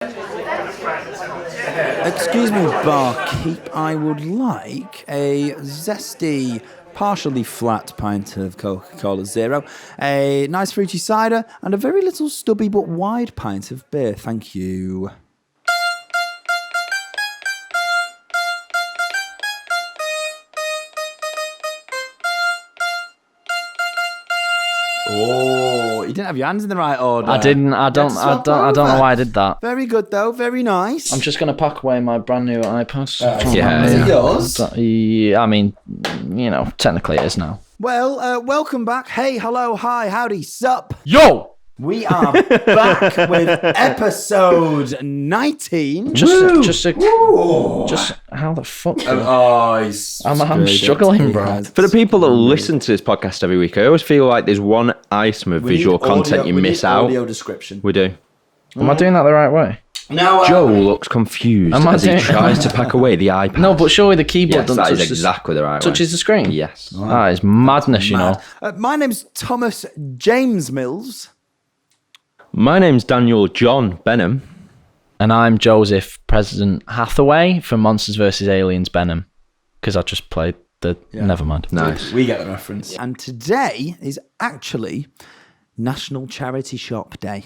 Excuse me, barkeep. I would like a zesty, partially flat pint of Coca-Cola Zero, a nice fruity cider, and a very little stubby but wide pint of beer. Thank you. Oh, you didn't have your hands in the right order. I didn't. I don't know why I did that. Very good though. Very nice. I'm just gonna pack away my brand new iPad. Is it yours? Yeah, I mean, technically it is now. Well, welcome back. Hey, hello, hi, howdy, sup? Yo! We are back with episode 19. Just how the fuck? I'm struggling, bro. For the people that listen to this podcast every week, I always feel like there's one item of visual content you miss out. Audio description. We do. Am I doing that the right way? Now, Joe looks confused as he tries to pack away the iPad. No, but surely the keyboard Yes, that doesn't is exactly the right way. touches the screen. Yes. That is madness, you know. my name's Thomas James Mills. My name's Daniel John Benham. And I'm Joseph President Hathaway from Monsters vs. Aliens Benham. Because I just played the... Yeah. Never mind. Nice. We get the reference. And today is actually National Charity Shop Day.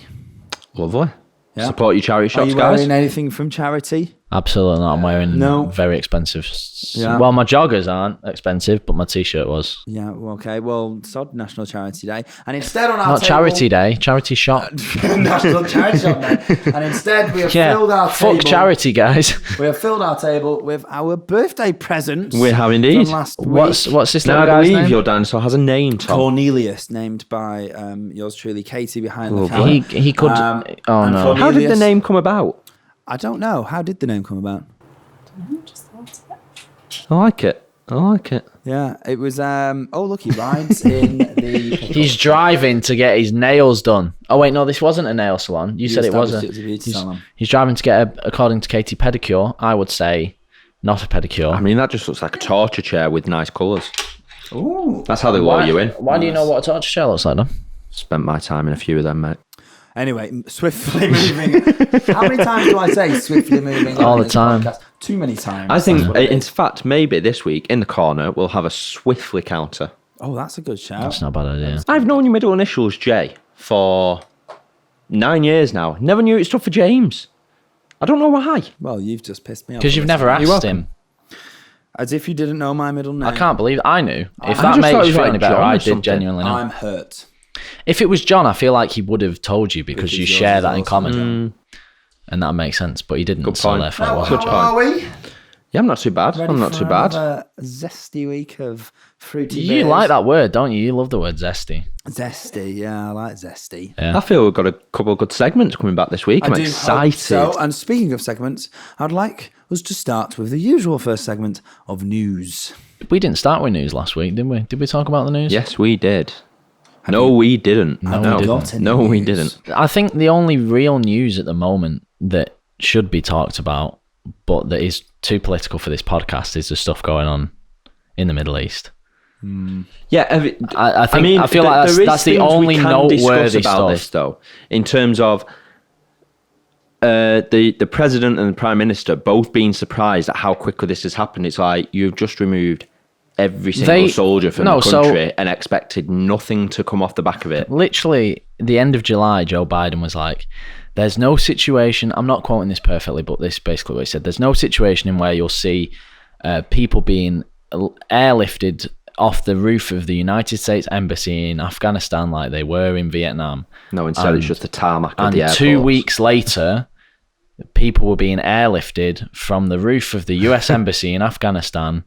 Lovely. Yeah. Support your charity shops, Are you guys. wearing anything from charity? Absolutely not. I'm wearing very expensive... Yeah. Well, my joggers aren't expensive, but my T-shirt was. Yeah, okay. Well, sod National Charity Day. And instead on our Not table... Charity Day, Charity Shop. National Charity Shop Day. And instead we have filled our table... Fuck charity, guys. We have filled our table with our birthday presents. We have indeed. From last week. What's this Now, little I guy's believe name? your dinosaur has a name, Tom. Cornelius, named by yours truly, Katie, behind the camera. He could... and oh, no. How did the name come about? I don't know. How did the name come about? I like it. Yeah, it was... oh, look, he rides in the... He's driving to get his nails done. Oh, wait, no, this wasn't a nail salon. You said it wasn't. It was a beauty salon. He's driving to get, according to Katie, pedicure. I would say not a pedicure. I mean, that just looks like a torture chair with nice colours. Ooh. That's how they lure you in. Why do you know what a torture chair looks like, then? Spent my time in a few of them, mate. Anyway, swiftly moving. How many times do I say swiftly moving? All the time. Podcast? Too many times. I think, in fact, maybe this week in the corner we'll have a swiftly counter. Oh, that's a good shout. That's not a bad idea. I've known your middle initials J for 9 years now. Never knew it stood for James. I don't know why. Well, you've just pissed me off. Because you've never asked him. As if you didn't know my middle name. I can't believe I knew. If I that just thought makes it you was feel like any better, John or I did something. genuinely know. I'm hurt. If it was John, I feel like he would have told you because you yours share is that in also common. John. And that makes sense, but he didn't. Good So point. therefore, it How wasn't. are we? Yeah, I'm not too bad. Ready I'm not for too bad. another zesty week of fruity You beers? like that word, don't you? You love the word zesty. Zesty, yeah, I like zesty. Yeah. I feel we've got a couple of good segments coming back this week. I'm I do excited. hope so. And speaking of segments, I'd like us to start with the usual first segment of news. We didn't start with news last week, did we? Did we talk about the news? Yes, we did. No, we didn't. No, we didn't. No, we didn't. I think the only real news at the moment that should be talked about, but that is too political for this podcast, is the stuff going on in the Middle East. Yeah, I feel like that's the only noteworthy about stuff. this, though, in terms of the president and the prime minister both being surprised at how quickly this has happened. It's like you've just removed every single soldier from the country and expected nothing to come off the back of it. Literally, the end of July, Joe Biden was like, there's no situation, I'm not quoting this perfectly, but this is basically what he said, there's no situation in where you'll see people being airlifted off the roof of the United States Embassy in Afghanistan like they were in Vietnam. No, instead it's just the tarmac of the airport. And 2 weeks later, people were being airlifted from the roof of the US Embassy in Afghanistan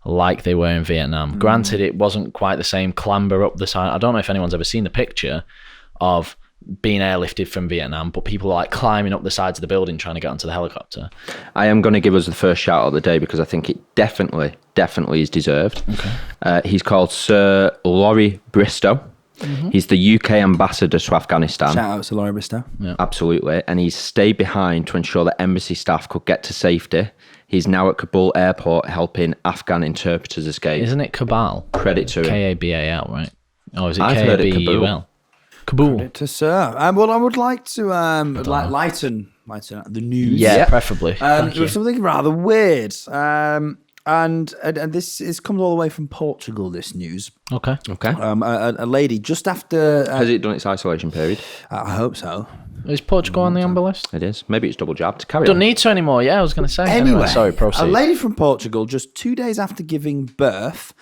like they were in Vietnam. Granted, it wasn't quite the same clamber up the side. I don't know if anyone's ever seen the picture of being airlifted from Vietnam, but people are like climbing up the sides of the building trying to get onto the helicopter. I am going to give us the first shout out of the day because I think it definitely is deserved. Okay. He's called Sir Laurie Bristow. Mm-hmm. He's the UK ambassador to Afghanistan. Shout out to Laurie Bristow. Yeah. Absolutely. And he's stayed behind to ensure that embassy staff could get to safety. He's now at Kabul airport helping Afghan interpreters escape. Isn't it Kabul? Credit to him. Kabal, right? Or is it I've heard it Kabul? Kabul. To Sir. Well, I would like to lighten Might turn out the news. Yeah, preferably. It was something rather weird. And this comes all the way from Portugal, this news. Okay. A lady just after... Has it done its isolation period? I hope so. Is Portugal on the amber list? It is. Maybe it's double jabbed. Carry Don't on. need to anymore. Yeah, I was going to say. Anyway, sorry, proceed. a lady from Portugal, just 2 days after giving birth,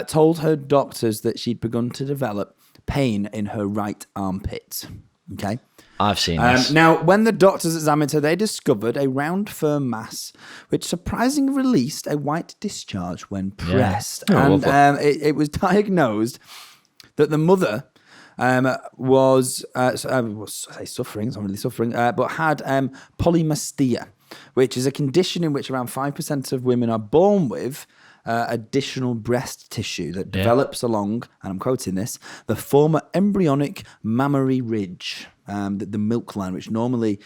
told her doctors that she'd begun to develop pain in her right armpit. Okay? I've seen this. Now, when the doctors examined her, they discovered a round, firm mass, which surprisingly released a white discharge when pressed. Oh, and it was diagnosed that the mother was suffering, it's not really suffering, but had polymastia, which is a condition in which around 5% of women are born with additional breast tissue that develops along, and I'm quoting this, the former embryonic mammary ridge, the milk line, which normally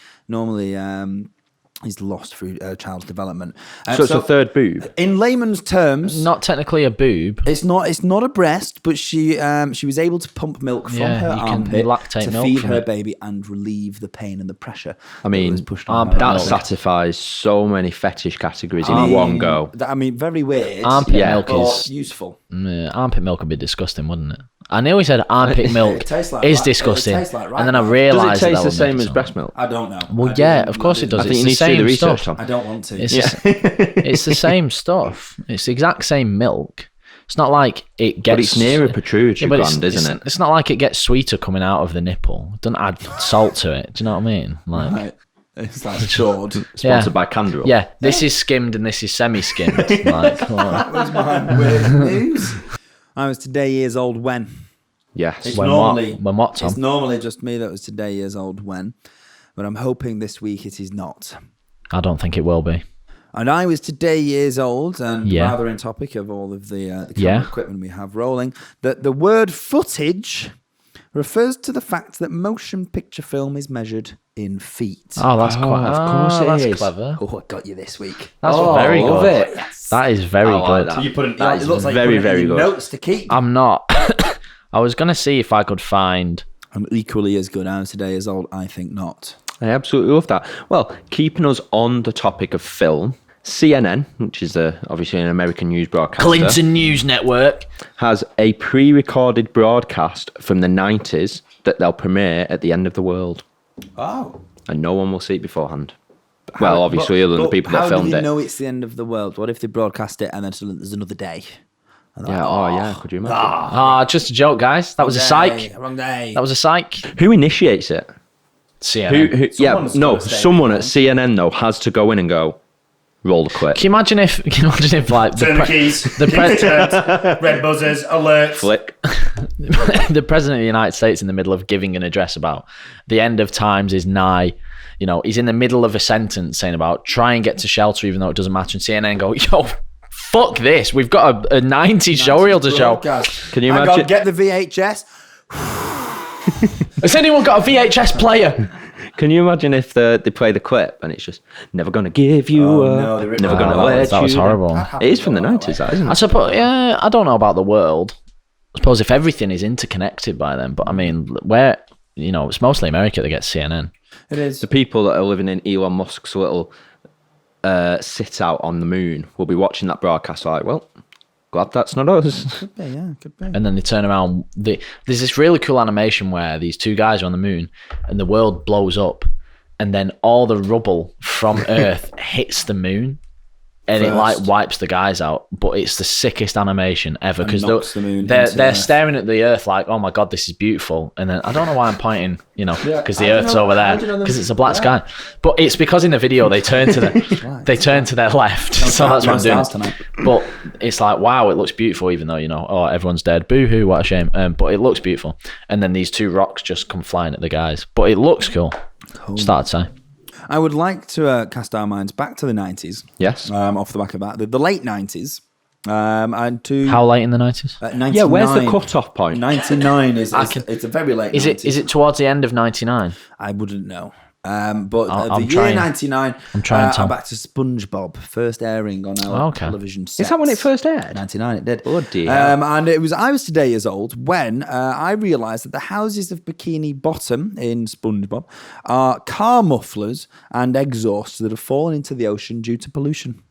is lost through child's development. So it's a third boob. In layman's terms, Not technically a boob. it's not a breast, but she was able to pump milk from her you can armpit lactate to milk feed from her it. baby and relieve the pain and the pressure. I mean, that was pushed on armpit her. That milk. satisfies so many fetish categories in one go. Very weird. Armpit Yeah. milk Or is... useful. armpit milk would be disgusting, wouldn't it? I nearly said armpit milk It tastes like is it disgusting. tastes like And then I rice. Does realised it taste that the would same make as it breast sound- milk? I don't know. Well, I yeah, didn't- of course it does. I think It's you the need to do same the research, stuff. Tom. I don't want to. It's the same stuff. It's the exact same milk. It's not like it gets... But it's nearer protrude but gland, isn't it? It's not like it gets sweeter coming out of the nipple. It doesn't add salt to it. Do you know what I mean? Like, Right. It's like short. Sponsored by Candle. yeah, this is skimmed and this is semi-skimmed. Like, come on. That was my weird news. I was today years old when. Yes. It's When normally, what? When what, Tom? It's normally just me that was today years old when, but I'm hoping this week it is not. I don't think it will be. And I was today years old, and Yeah. rather in topic of all of the camera Yeah. equipment we have rolling, that the word footage refers to the fact that motion picture film is measured in feet. Oh, that's quite... of course it that's is. clever. Oh, I got you this week. That's Oh, very love good. it. Yes. That is very I like good. that. You put it. That It is looks like very, you put it in very your good. notes to keep. I'm not. I was going to see if I could find... I'm equally as good as today years old. I think not. I absolutely love that. Well, keeping us on the topic of film, CNN, which is obviously an American news broadcaster, Clinton News Network. has a pre-recorded broadcast from the 90s that they'll premiere at the end of the world. Oh. And no one will see it beforehand. Well, obviously, other than the people that How filmed do they it. know it's the end of the world? What if they broadcast it and then suddenly there's another day? And they're Yeah, like, yeah, could you imagine? Ah, just a joke, guys. That was a psych. Wrong day. That was a psych. Who initiates it? CNN. Yeah, Someone's no, gotta stay someone in at CNN, though, has to go in and go, roll the clip. Can you imagine if like Turn the keys. the Red buzzers, alerts. Flick. the president of the United States in the middle of giving an address about the end of times is nigh. You know, he's in the middle of a sentence saying about try and get to shelter even though it doesn't matter. And CNN go, yo, fuck this. We've got a 90s showreel to show. Can you Hang imagine? on, get the VHS. Has anyone got a VHS player? Can you imagine if they play the clip and it's just never gonna give you Oh, up, no, they ripped never it gonna out. let That was you horrible. down. It is from the 90s, that isn't I it? suppose, yeah, I don't know about the world. I suppose if everything is interconnected by them, but I mean, where, you know, it's mostly America that gets CNN. It is. The people that are living in Elon Musk's little sit out on the moon will be watching that broadcast like, well, glad that's not us. Could be, yeah, could be. And then they turn around. There's this really cool animation where these two guys are on the moon and the world blows up and then all the rubble from Earth hits the moon and it like First. wipes the guys out. But it's the sickest animation ever because knocks the moon they're into Earth. staring at the Earth like, oh my God, this is beautiful. And then I don't know why I'm pointing, you know, Yeah, because how the do you Earth's know- over how there do you know because there's- it's a black yeah. sky. But it's because in the video they turn to their left. So that's what I'm stars doing. tonight. But it's like, wow, it looks beautiful, even though, you know, oh, everyone's dead. Boo-hoo, what a shame. But it looks beautiful. And then these two rocks just come flying at the guys. But it looks cool. Start to say. I would like to cast our minds back to the 90s. Yes. Off the back of that. The late 90s. And to... How late in the 90s? 99. Yeah, where's the cut-off point? 99 it's a very late 90s. Is it towards the end of 99? I wouldn't know. But I'm the year trying. 99, I'm trying, Tom. I'm back to SpongeBob, first airing on our television set. Is that when it first aired? 99, it did. Bloody hell. And I was today years old when I realised that the houses of Bikini Bottom in SpongeBob are car mufflers and exhausts that have fallen into the ocean due to pollution.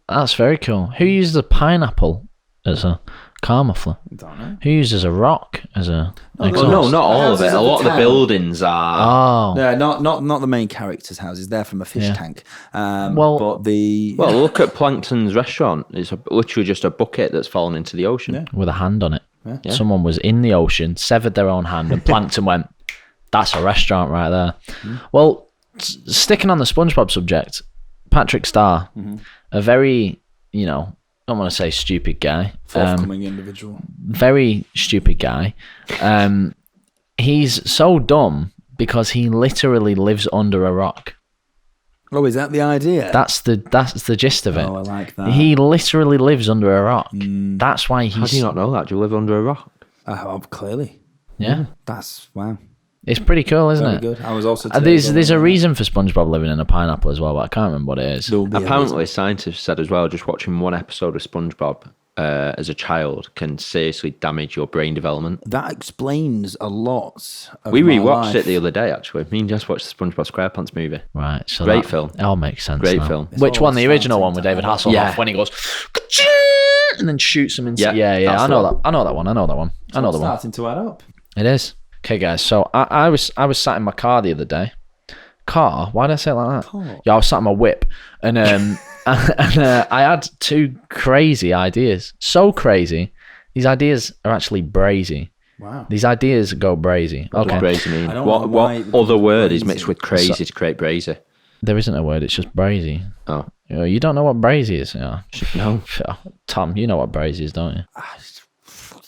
That's very cool. Who uses a pineapple as a car muffler? I don't know. Who uses a rock as a exhaust? Well, no, not all of it. Houses A of lot of the the town. buildings are. Oh. Yeah, not the main characters' houses. They're from a fish Yeah. tank. Well- but the Well, look at Plankton's restaurant. It's literally just a bucket that's fallen into the ocean. Yeah. With a hand on it. Yeah. Someone was in the ocean, severed their own hand, and Plankton went, "That's a restaurant right there." Well, sticking on the SpongeBob subject, Patrick Starr, a very, I don't want to say stupid guy. forthcoming individual. Very stupid guy. He's so dumb because he literally lives under a rock. Oh, is that the idea? That's the gist of it. Oh, I like that. He literally lives under a rock. That's why he's. How do you not know that? Do you live under a rock? Clearly. Yeah, That's, wow. it's pretty cool, isn't Very it? good. I was also... There's a reason for SpongeBob living in a pineapple as well, but I can't remember what it is. Apparently, scientists said as well, just watching one episode of SpongeBob as a child can seriously damage your brain development. That explains a lot of We my rewatched life. it the other day, actually. Me and Jess watched the SpongeBob SquarePants movie. Right, so Great that film. It all makes sense. Great now. film. Which It's one? all The original starting one with to David add up. Hasselhoff Yeah. when he goes "Ka-ching!" and then shoots him into. Yeah, Yeah. that's I the know one. that. I know that one. I know that one. I know the one. Starting to add up. It is. Okay, guys. So I was sat in my car the other day. Car? Why did I say it like that? Car. Yeah, I was sat in my whip, and I had two crazy ideas. So crazy. These ideas are actually brazy. Wow. These ideas go brazy. What Okay. does brazy mean? I don't What know why it other becomes word is brazy. mixed with crazy to create brazy? There isn't a word. It's just brazy. Oh. You don't know what brazy is? Yeah. No. Tom, you know what brazy is, don't you?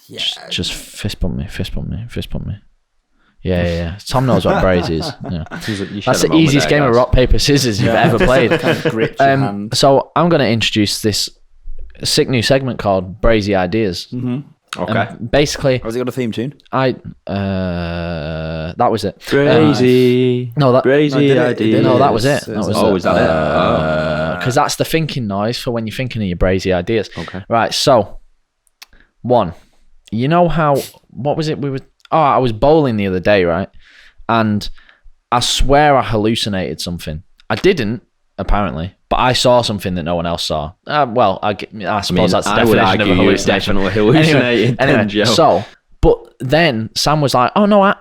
Yeah. Just fist bump me. Yeah. Tom knows what brazy is. Yeah. That's the easiest game of rock, paper, scissors you've ever played. Grip your hand. So I'm going to introduce this sick new segment called Brazy Ideas. Okay. Oh, Basically, has it got a theme tune? that was it. Brazy. No, that Brazy did it? idea. no, that was it. Yes, That was yes. it. Oh, is that it? Because that's the thinking noise for when you're thinking of your brazy ideas. Okay. Right. So, one, you know how? What was it? I was bowling the other day, right? And I swear I hallucinated something. I didn't, apparently, but I saw something that no one else saw. I suppose that's the I would definition of argue a you hallucination. definitely hallucinated. Anyway, Joe. so, but then Sam was like, "Oh no, I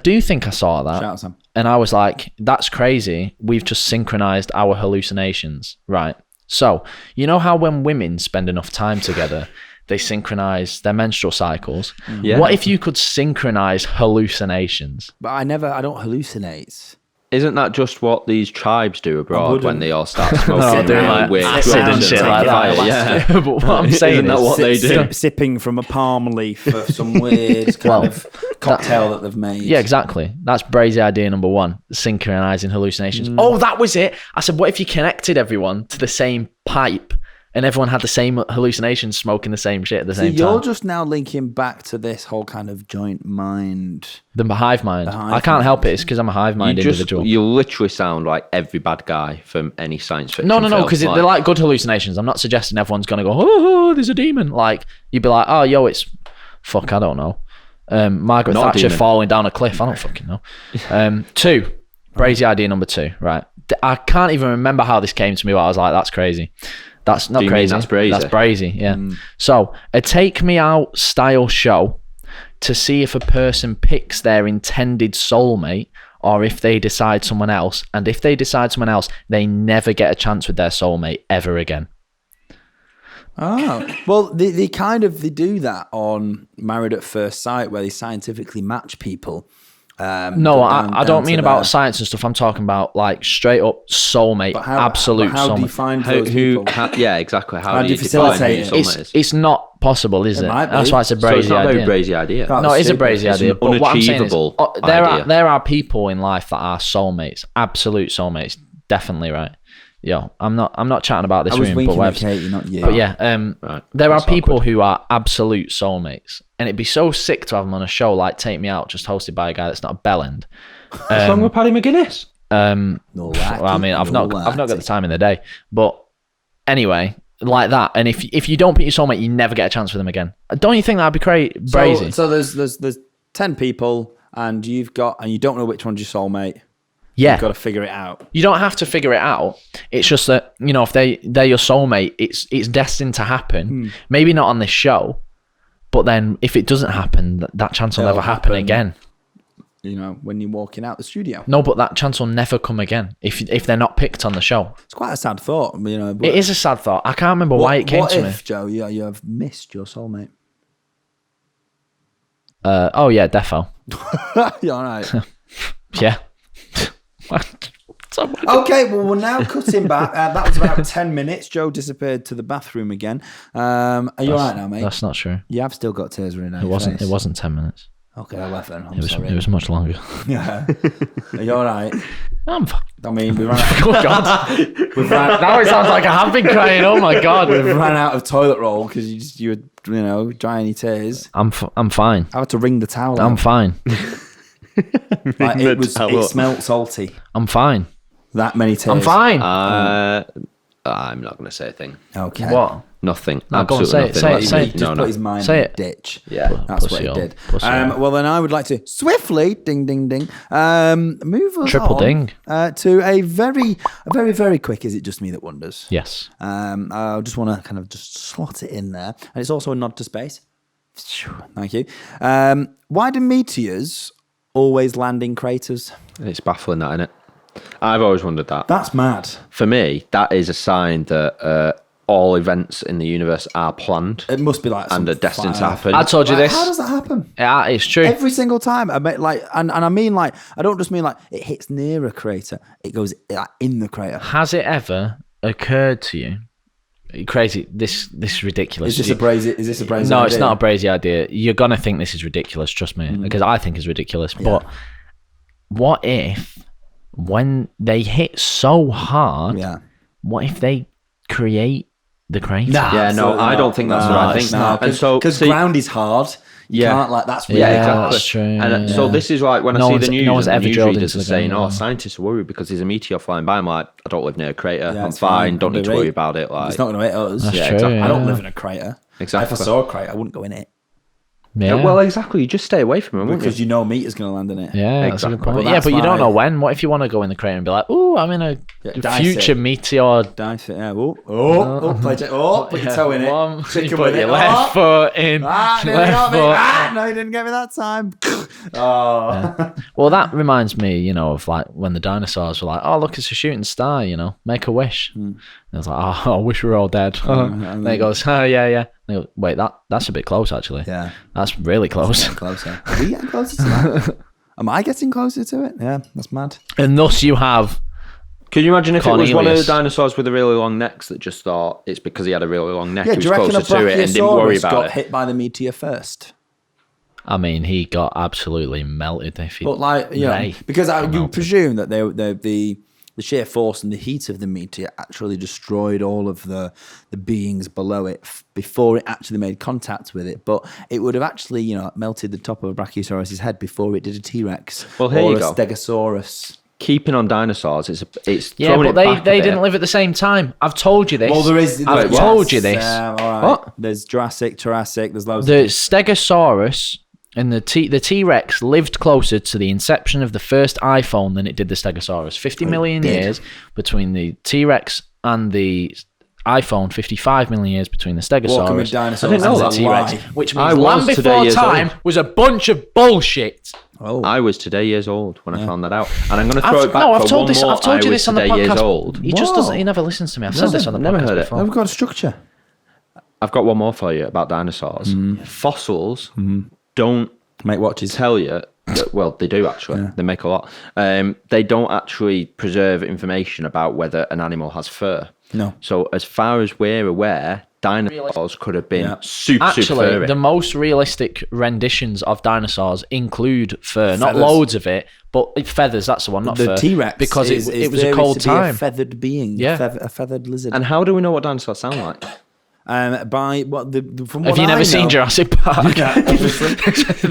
do think I saw that." Shout out, Sam. And I was like, that's crazy. We've just synchronized our hallucinations. Right. So, you know how when women spend enough time together, they synchronize their menstrual cycles? Yeah. What if you could synchronize hallucinations? But I don't hallucinate. Isn't that just what these tribes do abroad wouldn't. when they all start smoking No, doing really like weird acid drugs and shit take like that. fire? Yeah. But what I'm saying Isn't that is, what they do? Sipping from a palm leaf of some weird kind of cocktail that they've made. yeah, exactly. That's brazy idea number one, synchronizing hallucinations. Oh, that was it. I said, what if you connected everyone to the same pipe and everyone had the same hallucinations, smoking the same shit at the So same you're time? just now linking back to this whole kind of joint mind. The hive mind. hive I can't mind. help it. It's because I'm a hive mind individual. You literally sound like every bad guy from any science fiction No, film. because they're like good hallucinations. I'm not suggesting everyone's going to go, oh, there's a demon. Like, you'd be like, oh, yo, it's, fuck, I don't know. Margaret Not a Thatcher demon. falling down a cliff. I don't fucking know. Two, brazy idea number two, right? I can't even remember how this came to me, but I was like, that's crazy. That's not Do you mean crazy. that's brazy? That's brazy, yeah. So, a take me out style show to see if a person picks their intended soulmate or if they decide someone else. And if they decide someone else, they never get a chance with their soulmate ever again. Oh, well, they do that on Married at First Sight, where they scientifically match people. No, I don't mean about science and stuff. I'm talking about like straight up soulmate, absolute how do you soulmate. find those people? Yeah, exactly. How do do you you define facilitate who it? your soulmate is? It's not possible, is it? might be. That's why it's a So brazy it's not a idea. very brazy idea. That- No, it is a stupid. brazy It's idea. an But what I'm saying is, unachievable there idea. are people in life that are soulmates, absolute soulmates. Definitely right. Yo, I'm not chatting about this I was room, winking but at whatever. Katie, not you. But yeah, Right. there are That's people awkward. who are absolute soulmates, and it'd be so sick to have them on a show like Take Me Out, just hosted by a guy that's not a bellend. What's wrong with Paddy McGuinness? Well, I mean, I've not got the time in the day, but anyway, like that. And if you don't pick your soulmate, you never get a chance with them again. Don't you think that'd be crazy? So there's 10 people, and you don't know which one's your soulmate. Yeah, you've got to figure it out. You don't have to figure it out. It's just that, you know, if they're your soulmate, it's destined to happen. Maybe not on this show, but then if it doesn't happen, that chance will never happen again. You know, when you're walking out the studio. No, but that chance will never come again if they're not picked on the show. It's quite a sad thought, you know. It is a sad thought. I can't remember why it came to me. What if, Joe, you have missed your soulmate? Oh yeah, defo. Yeah, all right. Yeah. Okay, well, we're now cutting back. That was about 10 minutes. Joe disappeared to the bathroom again. Are you all right now, mate? That's not true. You have still got tears running down It your wasn't. face. It wasn't 10 minutes. Okay, 11. It was much longer. Yeah. Are you all right? I'm fine. I mean, we ran out. Oh God! Now it sounds like I have been crying. Oh my God! We've ran out of toilet roll because you were drying your tears. I'm fine. I had to wring the towel. I'm out. fine. Like, it smelled salty. I'm fine. That many tears. I'm fine. I'm not going to say a thing. Okay. What? Nothing. No, go on, Absolutely say nothing. it, say it. He just put his mind Say in it. a ditch. Yeah. That's what he did. Pussy hole. Well, then I would like to swiftly, ding, ding, ding, move us Triple on, ding. To a very, very quick. Is it just me that wonders? Yes. I just want to kind of just slot it in there, and it's also a nod to space. Thank you. Why do meteors always land in craters? It's baffling, that, isn't it? I've always wondered that. That's mad. For me, that is a sign that all events in the universe are planned It must be like and some are destined to fire. happen. I told you Like, this. how does that happen? Yeah, it's true. Every single time. I mean, like, and I mean, like, I don't just mean like it hits near a crater. It goes like, in the crater. Has it ever occurred to you? Crazy. This is ridiculous. Is this a brazy? Is this a brazy? No, idea? it's not a brazy idea. You're gonna think this is ridiculous. Trust me, because I think it's ridiculous. But what if, when they hit so hard, what if they create the crater? Yeah, no, I don't think that's the right thing. No, And so, because see- ground is hard. You Yeah. can't like that's really Yeah, hard. exactly. That's true, And yeah. so this is like when No I see one's- the no news, one's and ever the news drilled readers into are the saying, ground, "Oh, yeah. scientists are worried because there's a meteor flying by." I'm like, I don't live near a crater. Yeah, I'm it's fine. Don't need to Don't worry worry. about it. Like, It's not going to hit us. That's Yeah, true. exactly. I don't yeah. live in a crater. Exactly. If I saw a crater, I wouldn't go in it Yeah. well, exactly. You just stay away from them, wouldn't because you? you know meteor's going to land in it. Yeah, that's a good Exactly. point. But Yeah, that's but you don't my- know when. What if you want to go in the crater and be like, "Ooh, I'm in a dice future it. meteor." Dice it. Yeah. Play check. Put your toe in it. One, Chicken you with put your it. left foot in. Nearly got me. foot. No, you didn't get me that time. Oh. Well, that reminds me, you know, of like when the dinosaurs were like, "Oh, look, it's a shooting star," you know, make a wish. And I was like, "Oh, I wish we were all dead." And then he goes, "Oh, yeah, yeah." And he goes, "Wait, that's a bit close, actually. Yeah. That's really close." Getting closer. Are we getting closer to that? Am I getting closer to it? Yeah, that's mad. And thus you have Can you imagine if it was one of the Cornelius. dinosaurs with the really long necks that just thought it's because he had a really long neck, Yeah, he do was you reckon a closer to it and didn't worry Brachiosaurus about got it? hit by the meteor first? I mean, he got absolutely melted. If he, But like, you know, Ray because you melted. presume that the sheer force and the heat of the meteor actually destroyed all of the beings below it before it actually made contact with it. But it would have actually, you know, melted the top of a Brachiosaurus's head before it did a T-Rex Well, here or you a go. Keeping Keeping on dinosaurs, it's yeah, throwing but it back they a bit. didn't live at the same time. I've told you this. Well, there is. I've yes, told you this. all right. What? There's Jurassic. There's loads. The Stegosaurus and the T-Rex lived closer to the inception of the first iPhone than it did the Stegosaurus. 50 million did. years between the T-Rex and the iPhone. 55 million years between the Stegosaurus. Walking with dinosaurs. I didn't know is that. a the T-Rex, lie. which I means Land was today Before years Time old. was a bunch of bullshit. Oh, I was today years old when I found that out, and I'm going to throw it back I've for told one this. more. I've told you I this was on the today years podcast. old. He just Whoa. doesn't. He never listens to me. I've said this on the never podcast heard it. before. we've got a structure. I've got one more for you about dinosaurs. Fossils don't Make watches. tell you. Well, they do actually. They make a lot. They don't actually preserve information about whether an animal has fur. No. So as far as we're aware, dinosaurs could have been super Actually, furry. the most realistic renditions of dinosaurs include fur. Not Feathers. loads of it, but feathers. That's the one, not The fur. T-Rex because it was a theory cold to be time. a feathered being. Yeah. A feathered lizard. And how do we know what dinosaurs sound like? By what from Have what you never I seen know- Jurassic Park? Yeah, obviously.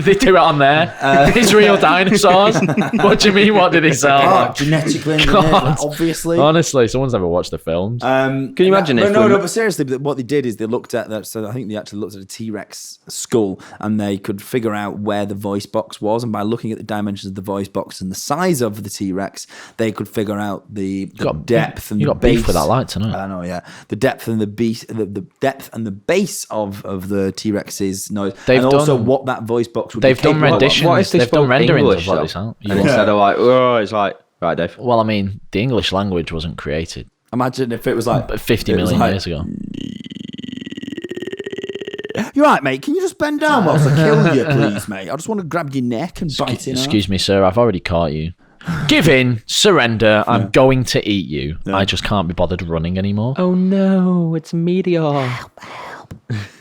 They do it on there. It's real dinosaurs. What do you mean? What did he sell? Genetically engineered, God. obviously. Honestly, someone's never watched the films. Can you imagine if we- but seriously, what they did is they looked at that. So I think they actually looked at a T-Rex skull, and they could figure out where the voice box was, and by looking at the dimensions of the voice box and the size of the T-Rex, they could figure out the depth and you the got base. beef with that light tonight. I know, yeah. The depth and the depth and the base of the T-Rex's noise, They've and also done- what that voice box would. They've be done capable of. renditions. What if they They've done spoke renderings English, of what though? they sound. And instead of like, oh, it's like, right, Dave. Well, I mean, the English language wasn't created Imagine if it was like 50 it was million like, years ago. You're right, mate. Can you just bend down whilst I kill you, please, mate? I just want to grab your neck and bite it. Excuse me, sir. I've already caught you. Give in, surrender. I'm going to eat you. I just can't be bothered running anymore. Oh no, it's a meteor.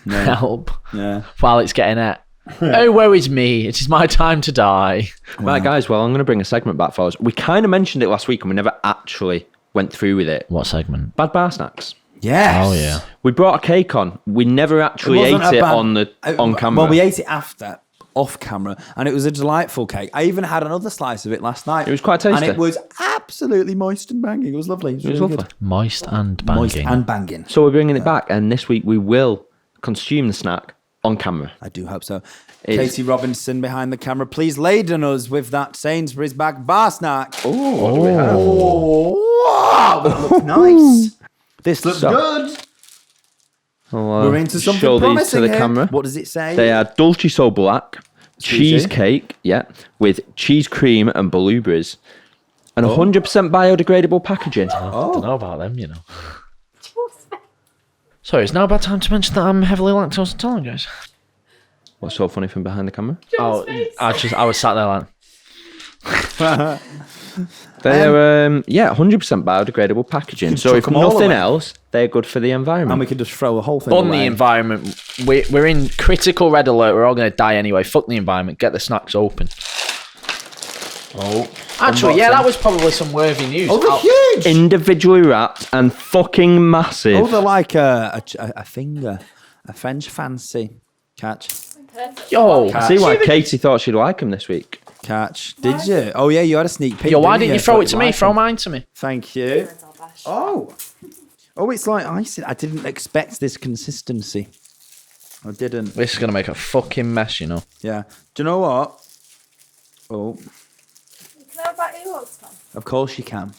Help. Yeah. While it's getting at. Oh, woe is me. It is my time to die. Right, guys, well, I'm going to bring a segment back for us. We kind of mentioned it last week and we never actually went through with it. What segment? Bad bar snacks. Yes. Oh, yeah. We brought a cake on. We never actually ate wasn't a it bad- on camera. Well, we ate it after, off camera, and it was a delightful cake. I even had another slice of it last night. It was quite tasty. And it was absolutely moist and banging. It was lovely. It was lovely. Moist and banging. Moist and banging. So we're bringing it back, and this week we will consume the snack on camera. I do hope so. It's- Katie Robinson behind the camera, please laden us with that Sainsbury's back bar snack. Oh, what do we have? Oh, wow, that looks nice. This looks So- good. I'll, We're into something show these promising to the here. camera. What does it say? They are Dulce So Black Sweetie. cheesecake, yeah, with cheese cream and blueberries, and 100% biodegradable packaging. I don't know about them, you know. Sorry, it's now about time to mention that I'm heavily lactose intolerant, guys. What's so funny from behind the camera? Oh, I was sat there like, They are, 100% biodegradable packaging. So if chuck 'em all nothing away. else, they're good for the environment. and we can just throw the whole thing on away. the environment. We're in critical red alert. We're all going to die anyway. Fuck the environment. Get the snacks open. Oh, Actually, yeah, that was probably some worthy news. oh, they're huge. Individually wrapped and fucking massive. Oh, they're like a finger, a French fancy. Catch. Yo, I see why Katie thought she'd like them this week. Catch. Did you? Oh, yeah, you had a sneak peek. yo, why didn't you you throw it to Thought me? you'd Throw like mine to me. them. Thank you. Oh. Oh, it's like icing. I didn't expect this consistency. I didn't. This is going to make a fucking mess, you know. Yeah. Do you know what? Oh, Can I have that yours, Tom? of course you can.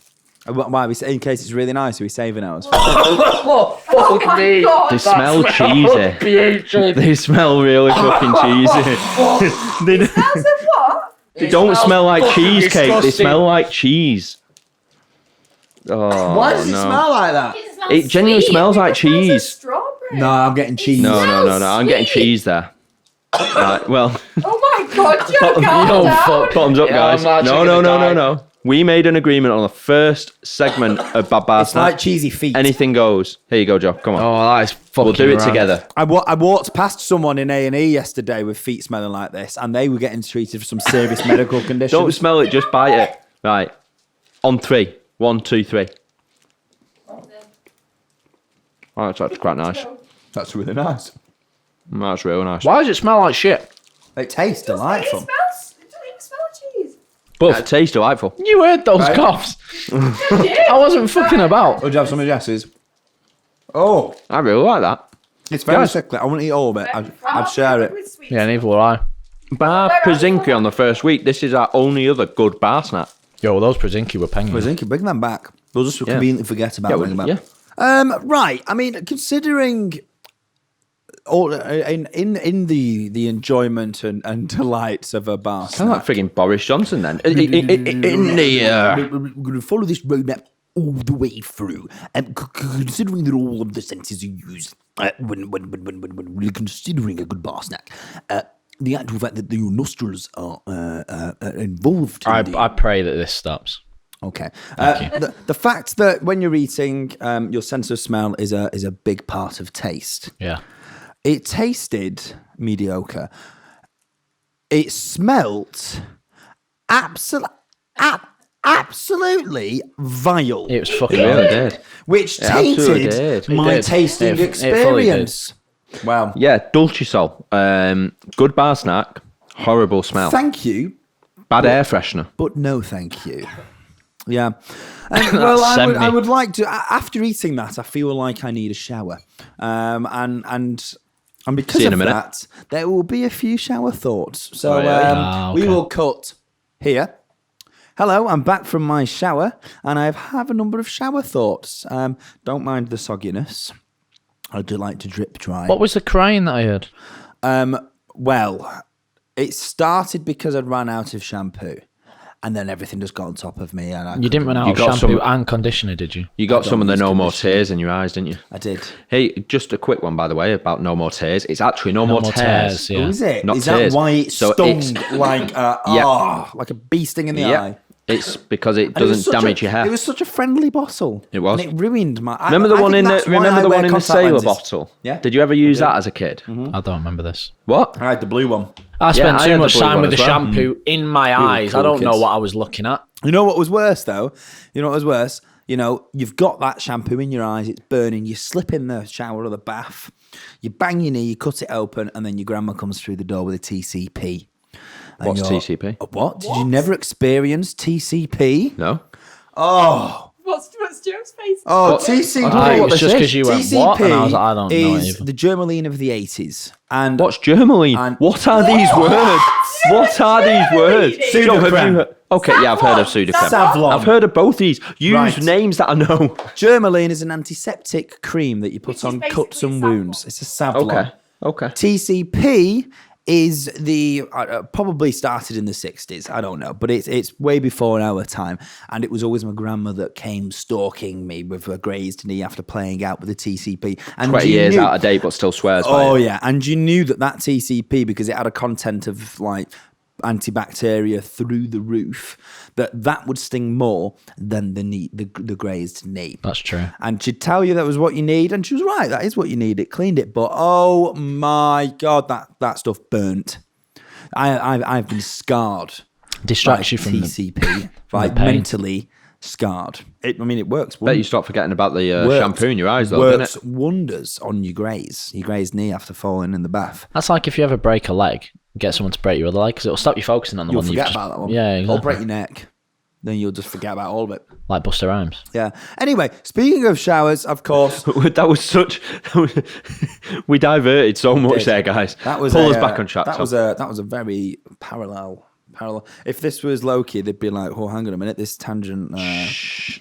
Why? In case it's really nice, are we saving ours? Oh, fuck me. They smell cheesy. They smell really fucking cheesy. they Smells of what? they don't smell like fucking cheesecake. They disgusting. smell like cheese. Oh, Why does it no. smell like that? It genuinely smells like cheese. Strawberry. No, I'm getting cheese. No. I'm getting Sweet. cheese there. Right, well, Oh my god, you're Yo, down. fuck. bottoms up, Yeah, guys. I'm actually gonna die. No. We made an agreement on the first segment of Bad Bar It's Snack. like cheesy feet. Anything goes. Here you go, Joe. Come on. Oh, that is fucking we'll do it right. together. I walked past someone in A&E yesterday with feet smelling like this, and they were getting treated for some serious medical conditions. Don't smell it, just bite it. Right. On 3. 1, 2, 3. Oh, that's actually quite nice. That's really nice. That's really nice. Why does it smell like shit? It tastes It delightful. smells. It doesn't even smell of cheese. But it tastes delightful. You heard those Right. coughs. I wasn't fucking about. Would you have some of Jess's? Oh, I really like that. it's very Guys. sickly. I won't eat all of it. I'd share it. Yeah, neither will I. Bar Przinky on the first week. This is our only other good bar snack. Yo, those Przinky were penging. I think bring them back. We'll just conveniently forget about bringing them back. Yeah. Right. I mean, considering all in the enjoyment and delights of a bar Sound like snack, frigging Boris Johnson then. In the we're going to follow this roadmap all the way through, and considering that all of the senses are used when we're considering a good bar snack, the actual fact that your nostrils are involved. In the, I pray that this stops. Okay. Thank you. The fact that when you're eating, your sense of smell is a big part of taste. Yeah. It tasted mediocre. It smelt absolutely vile. It was fucking It really awful. did. Which It absolutely tainted did. my It did. tasting It fully experience. Wow. Yeah, Dulcisol. Good bar snack. Horrible smell. Thank you, Bad air freshener. but no thank you. Yeah. Well, Send I me. would like to. After eating that, I feel like I need a shower. And because See you in of a minute. that, there will be a few shower thoughts. So Oh, yeah. we Okay. will cut here. Hello, I'm back from my shower, and I have a number of shower thoughts. Don't mind the sogginess. I do like to drip dry. What was the crying that I heard? Well, it started because I'd run out of shampoo, and then everything just got on top of me. And You didn't run out You of got shampoo some- and conditioner, did you? You got some of the use no more conditioner. tears in your eyes, didn't you? I did. Hey, just a quick one, by the way, about no more tears. It's actually no more more tears. tears, yeah. Oh, is it? Not Is that tears. why it So stung it's- like Yeah. like a bee sting in the Yeah. eye? It's because it And it was doesn't such damage a, your hair. It was such a friendly bottle. It was. And it ruined my. Remember the I one think in the that's why remember I the wear one in the contact sailor lenses. bottle? Yeah. Did you ever use that as a kid? I don't remember this. What? I had the blue one. I spent I too had the much blue time one with the as well. shampoo in my eyes. cool I don't know kids. what I was looking at. You know what was worse though? You know what was worse? You know, you've got that shampoo in your eyes, it's burning, you slip in the shower or the bath, you bang your knee, you cut it open, and then your grandma comes through the door with a TCP. And What's you're- TCP? What? Did you never experience TCP? No. Oh. What's Joe's face? Oh, What? TCP. I don't know It what was this just is. because you went, what? And I was like, I don't know it is either. the Germaline of the 80s. And What's Germaline? And- What are these words? What are these words? Sudocrem. Joe, have you heard- Okay, yeah, I've heard of Savlon. Sudocrem. Savlon. I've heard of both these. Use Right. names that I know. Germaline is an antiseptic cream that you put Which is on cuts basically and Savlon. wounds. It's a Savlon. Okay. TCP is the probably started in the 60s. I don't know, but it's way before our time, and it was always my grandma that came stalking me with a grazed knee after playing out with the TCP. And 20 you years knew- out of date, but still swears by Oh it. yeah, and you knew that TCP, because it had a content of like antibacteria through the roof, that would sting more than the grazed knee. That's true. And she'd tell you that was what you need, and she was right. That is what you need. It cleaned it, but oh my god, that stuff burnt. I've been scarred. Distracts by you from the TCP, like pain. mentally scarred. It works. Bet you stop forgetting about the works- shampoo in your eyes, though, didn't works it? wonders on your grazed knee after falling in the bath. That's like if you ever break a leg, get someone to break your other leg because it'll stop you focusing on the You'll one forget you've about that one. Yeah, Or exactly. break your neck. Then you'll just forget about all of it. Like Buster Rhymes. Yeah. Anyway, speaking of showers, of course, That was such. We diverted so much did. there, guys. that was Pull a, us back on track. That Tom. was a very parallel. If this was Loki, they'd be like, "Oh, hang on a minute, this tangent."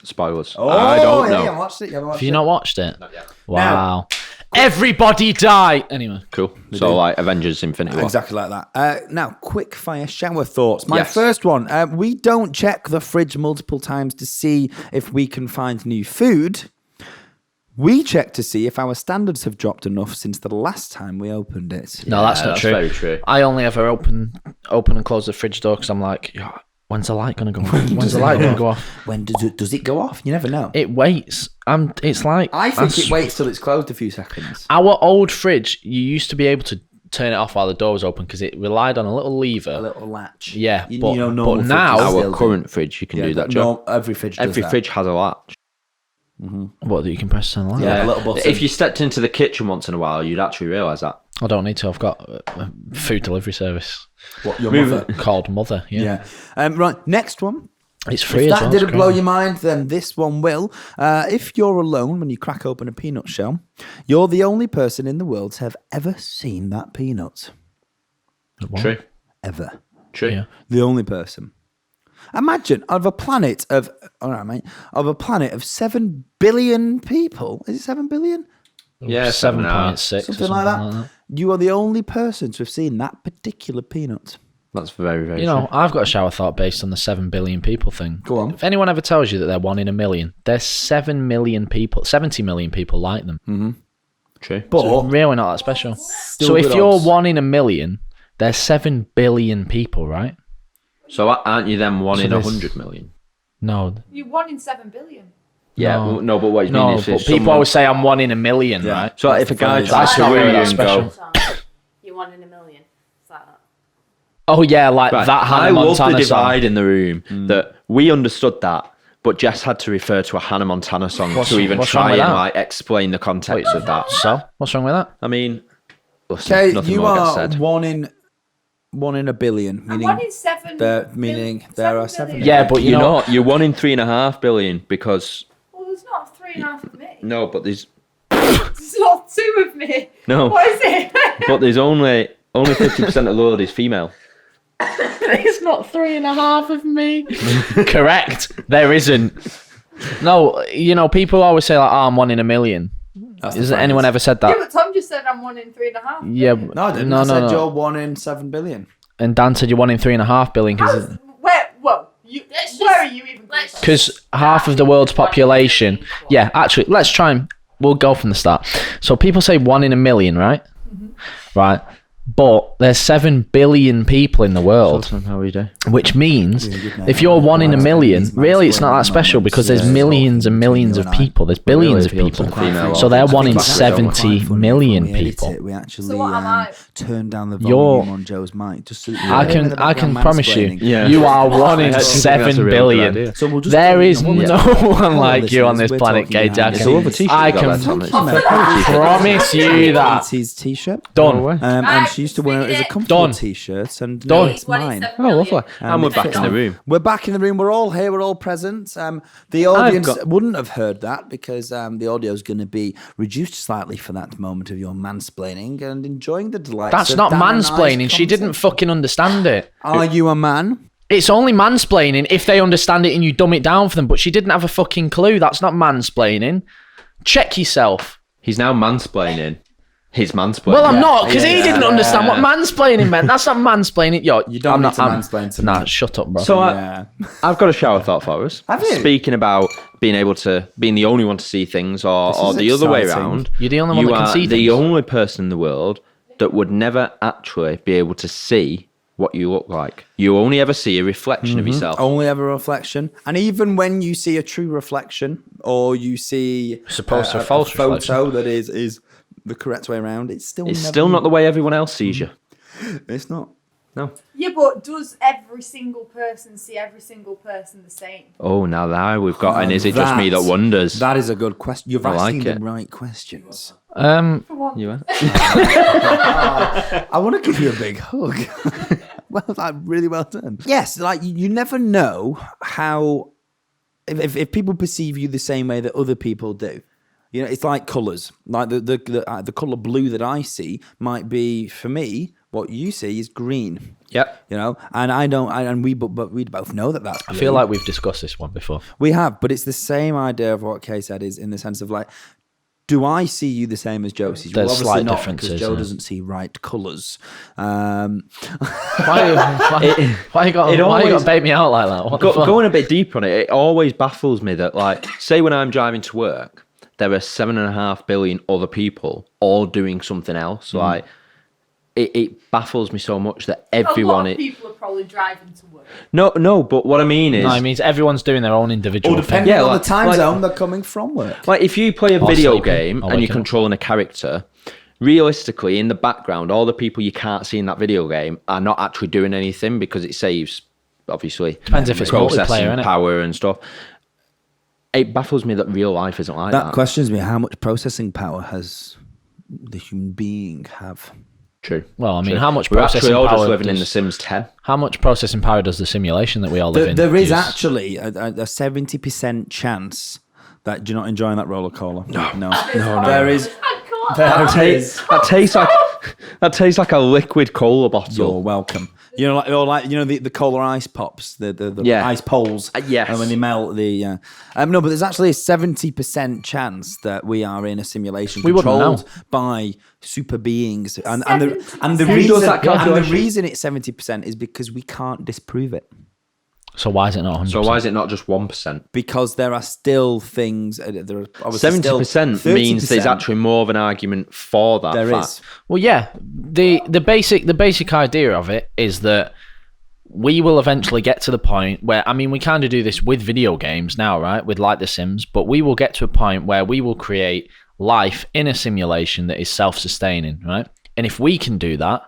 Spoilers. Oh, I don't know. Yeah, I watched it. You haven't watched Have you it? not watched it? Wow. Everybody die. Anyway. Cool. So, like Avengers Infinity War. Exactly like that. Now, quick fire shower thoughts. My Yes. first one, we don't check the fridge multiple times to see if we can find new food. We check to see if our standards have dropped enough since the last time we opened it. No, that's not that's true. very true. I only ever open and close the fridge door because I'm like, "Yeah, when's the light going to go off? When's the light going to go off? When does it go off? You never know. It waits. It's like... I think it waits till it's closed a few seconds. Our old fridge, you used to be able to turn it off while the door was open because it relied on a little lever. A little latch. Yeah, You but- know, normal but fridges now- still Our do. current fridge, you can do that, Joe. Every fridge does Every that. fridge has a latch. What, that you can press to turn the light? Yeah. A little button. If you stepped into the kitchen once in a while, you'd actually realise that. I don't need to. I've got a food delivery service What, your Move mother? called Mother. Yeah. Yeah. Right, next one. It's free If as that well. didn't it's blow great. your mind, then this one will. If you're alone when you crack open a peanut shell, you're the only person in the world to have ever seen that peanut. What? True. Ever. True. Yeah. The only person. Imagine of a planet of 7 billion people. Is it 7 billion? Yeah, 7.6 Something like that. You are the only person to have seen that particular peanut. That's very, very You know, I've got a shower thought based on the 7 billion people thing. Go on. If anyone ever tells you that they're 1 in a million, there's 7 million people, 70 million people like them. true. But So really not that special. So good if you're odds. 1 in a million, there's 7 billion people, right? So aren't you then one So in there's- 100 million? No. You 1 in 7 billion. Yeah, No. well, no, but what you No, mean is but if people someone- always say I'm 1 in a million, Yeah. right? So if a guy That's tries That's to not woo really you that and special. go, You're 1 in a million. It's like that. Oh yeah, like Right. that Hannah I love Montana the song. divide in the room that we understood that, but Jess had to refer to a Hannah Montana song to even what's wrong try with and that? like explain the context of that. So what's wrong with that? I mean, listen, Okay, nothing you more gets are said. one in a billion. And Meaning 1 in 7. meaning there are 7 billion. Yeah, but you You're know, not. You're 1 in 3.5 billion because Well, there's not 3.5 of me. no, but there's There's not 2 of me. no, What is it? but there's only 50% of the world is female. it's not 3.5 of me. Correct. There isn't. No, you know, people always say like, "Oh, I'm 1 in a million." Has anyone ever said Yeah, that? but Tom just said I'm 1 in 3.5. Yeah. No, I didn't. No, I no, said no. you're 1 in 7 billion. And Dan said you're 1 in 3.5 billion because Where? Whoa. Where are you even? half of the world's population. Yeah, actually, let's try and we'll go from the start. So people say 1 in a million, right? Right. But there's 7 billion people in the world, How are you doing? which means if you're 1 in a million, really it's not that special because there's millions and millions of people. There's billions of people. So they're 1 in 70 million people. We actually So what am I? turned down the You're- volume on Joe's mic. Just so that I you're in the can background promise you, mansplaining. Yeah. you are 1 in I actually think that's 7 a real good billion. idea. So we'll just There do- is what we're no talking- one Hello, like you on listeners, this we're planet, talking Gage. I about It's all the Gage's- t-shirt I you got can there, Tom. It's promise you that. 80s t-shirt. Done. And she used to wear it as a comfortable Done. t-shirt, and Done. now it's mine. Oh, lovely. And we're back in the room. We're back in the room. We're all here. We're all present. The audience wouldn't have heard that because the audio is going to be reduced slightly for that moment of your mansplaining and enjoying the delights. That's of not Dan and I's mansplaining. She didn't content. fucking understand it. Are you a man? It's only mansplaining if they understand it and you dumb it down for them. But she didn't have a fucking clue. That's not mansplaining. Check yourself. He's now mansplaining. His mansplaining. Well, I'm not because he didn't understand what mansplaining meant. That's not mansplaining. Yo, You don't I'm need not, to I'm- mansplain to Nah, me. shut up, bro. So Yeah. I've got a shower thought for us. Have you? Speaking about being the only one to see things, or is the other way exciting. around. You're the only one that can see You are the things. only person in the world that would never actually be able to see what you look like. You only ever see a reflection of yourself. Only ever a reflection, and even when you see a true reflection, or you see Supposed to a false photo reflection. that is the correct way around, it's still It's never still not the way everyone else sees you. It's not. No. Yeah, but does every single person see every single person the same? Oh, now we've got. And is it just me that wonders? That is a good question. You're I asking like the it. right questions. You are? I want to give you a big hug. Well, like, really well done. Yes, like you never know how if people perceive you the same way that other people do. You know, it's like colours. Like the colour blue that I see might be for me. What you see is green. Yep. You know, and I don't. And we both know that that's. I blue. feel like we've discussed this one before. We have, but it's the same idea of what Kay said is in the sense of like, do I see you the same as Joe sees you? There's Obviously slight not, differences, because Joe yeah. doesn't see right colours. Why you got to bait me out like that? What the fuck? Going a bit deeper on it, it always baffles me that, like, say when I'm driving to work, there are 7.5 billion other people all doing something else. Like, it baffles me so much that everyone. A lot of people are probably driving to work. No, but what I mean is, No, it means everyone's doing their own individual thing. Depending Yeah, on like- the time like- zone they're coming from work. like, if you play a Or video sleeping, game or and you're waking up. controlling a character, realistically, in the background, all the people you can't see in that video game are not actually doing anything because it saves, obviously, Depends if it's processing multiplayer, innit? power and stuff. It baffles me that real life isn't like that. That questions me how much processing power has the human being have. True. Well, I mean, how much We're actually processing all just power living in does- The Sims 10. How much processing power does the simulation that we all live in? There is use? actually a 70% chance that you're not enjoying that roller cola. No. There is. There is. That tastes like a liquid cola You're bottle. welcome. You know, the cola ice pops, the Yeah. ice poles. Yes. And when they melt, no, but there's actually a 70% chance that we are in a simulation We wouldn't controlled know. by super beings, and the 70%. Who does that and the calculation? reason it's 70% is because we can't disprove it. So why is it not 100%? So why is it not just 1%? Because there are still things. There are obviously 70% still means there's 30%. actually more of an argument for that There fact. is. Well, yeah. The basic idea of it is that we will eventually get to the point where, I mean, we kind of do this with video games now, right? With like The Sims, but we will get to a point where we will create life in a simulation that is self-sustaining, right? And if we can do that,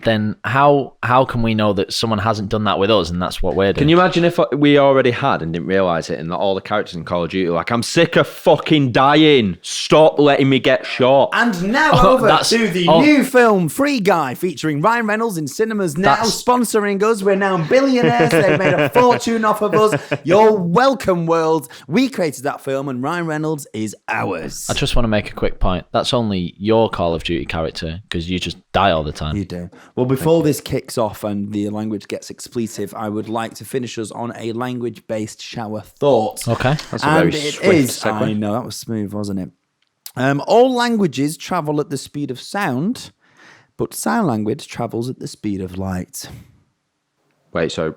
then how can we know that someone hasn't done that with us and that's what we're doing? Can you imagine if we already had and didn't realise it, and that all the characters in Call of Duty were like, I'm sick of fucking dying. Stop letting me get shot. And now over to the new film Free Guy, featuring Ryan Reynolds in cinemas now, sponsoring us. We're now billionaires. They've made a fortune off of us. You're welcome, world. We created that film, and Ryan Reynolds is ours. I just want to make a quick point. That's only your Call of Duty character, because you just die all the time. You do. Well, before this kicks off and the language gets expletive, I would like to finish us on a language-based shower thought. Okay. That's a very swift segue. I know, that was smooth, wasn't it? All languages travel at the speed of sound, but sign language travels at the speed of light. Wait, so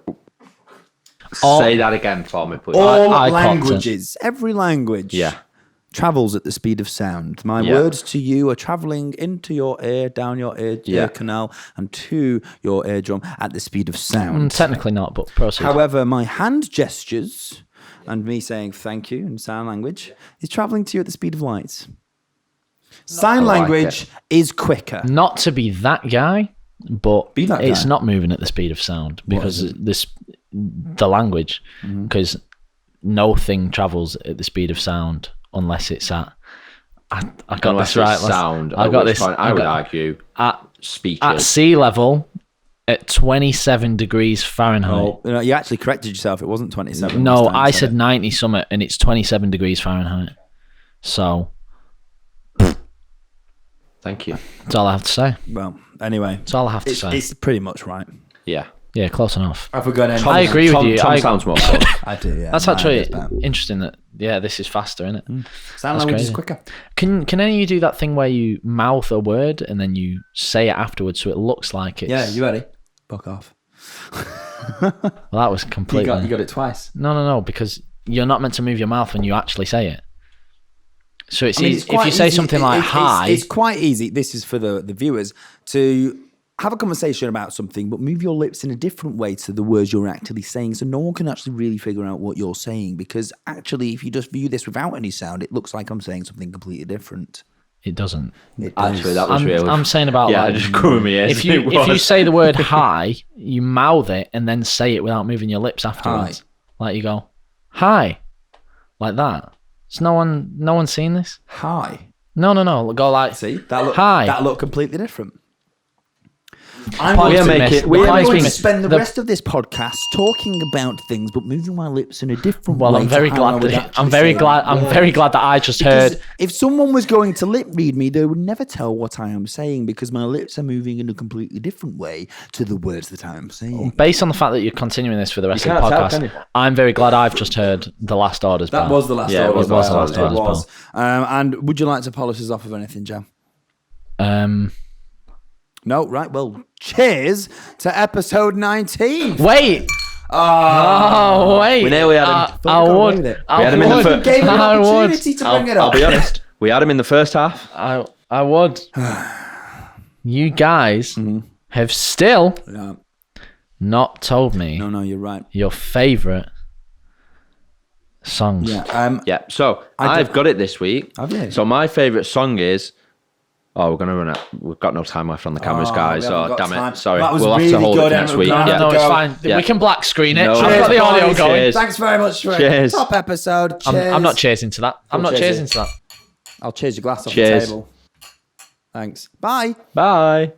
say that again for me, please. All I languages, every language. Yeah. Travels at the speed of sound. My words to you are traveling into your ear, down your ear canal, and to your eardrum at the speed of sound. Technically not, but proceed. However, my hand gestures and me saying thank you in sign language is traveling to you at the speed of light. Sign language is quicker. Not to be that guy, but it's guy. not moving at the speed of sound because the language, because no thing travels at the speed of sound unless it's at. I got this right. Sound. I got this. I would argue at speakers at sea level at 27 degrees Fahrenheit. Oh, you actually corrected yourself. It wasn't 27. No, I said 90 something, and it's 27 degrees Fahrenheit. So. Thank you. That's all I have to say. Well, anyway. That's all I have to say. It's pretty much right. Yeah. Yeah, close enough. I forgot anything. I agree with you. Tom sounds more fun. I do, yeah. That's actually interesting that, this is faster, isn't it? Sign language is quicker. Can any of you do that thing where you mouth a word and then you say it afterwards so it looks like it's... Yeah, you ready? Fuck off. Well, that was completely... You got it twice. No, because you're not meant to move your mouth when you actually say it. So it's easy. If you say something like hi... It's quite easy. This is for the viewers to have a conversation about something, but move your lips in a different way to the words you're actually saying, so no one can actually really figure out what you're saying. Because actually, if you just view this without any sound, it looks like I'm saying something completely different. It doesn't. Actually, that was really... I'm saying about... Yeah, just cover me. If you say the word hi, you mouth it and then say it without moving your lips afterwards. Hi. Like you go, hi. Like that. Has no one seen this? Hi. No. Go like, see, hi. That looked completely different. I'm going going to spend the rest of this podcast talking about things, but moving my lips in a different way. Well, I'm very glad that I just heard. If someone was going to lip read me, they would never tell what I am saying because my lips are moving in a completely different way to the words that I am saying. Based on the fact that you're continuing this for the rest of the podcast, I'm very glad I've just heard the last orders. That was the last orders. Orders. It was the last orders. It was. And would you like to polish us off of anything, Joe? No, right. Well, cheers to episode 19. Wait. Oh, wait. We nearly had him. I would. We had him in the first. Gave him an opportunity to bring it up. I'll be honest. We had him in the first half. I would. You guys have still not told me. No, you're right. Your favourite songs. Yeah. So I've got it this week. Have you? So my favourite song is. Oh, we're gonna run out. We've got no time left on the cameras, guys. Oh, damn it! Sorry, we'll have to hold it next week. No, it's fine. Yeah. We can black screen it. No, I've got the audio going. Cheers. Thanks very much for a top episode. Cheers. I'm not cheersing to that. I'm not cheersing to that. I'll cheers your glass off the table. Thanks. Bye. Bye.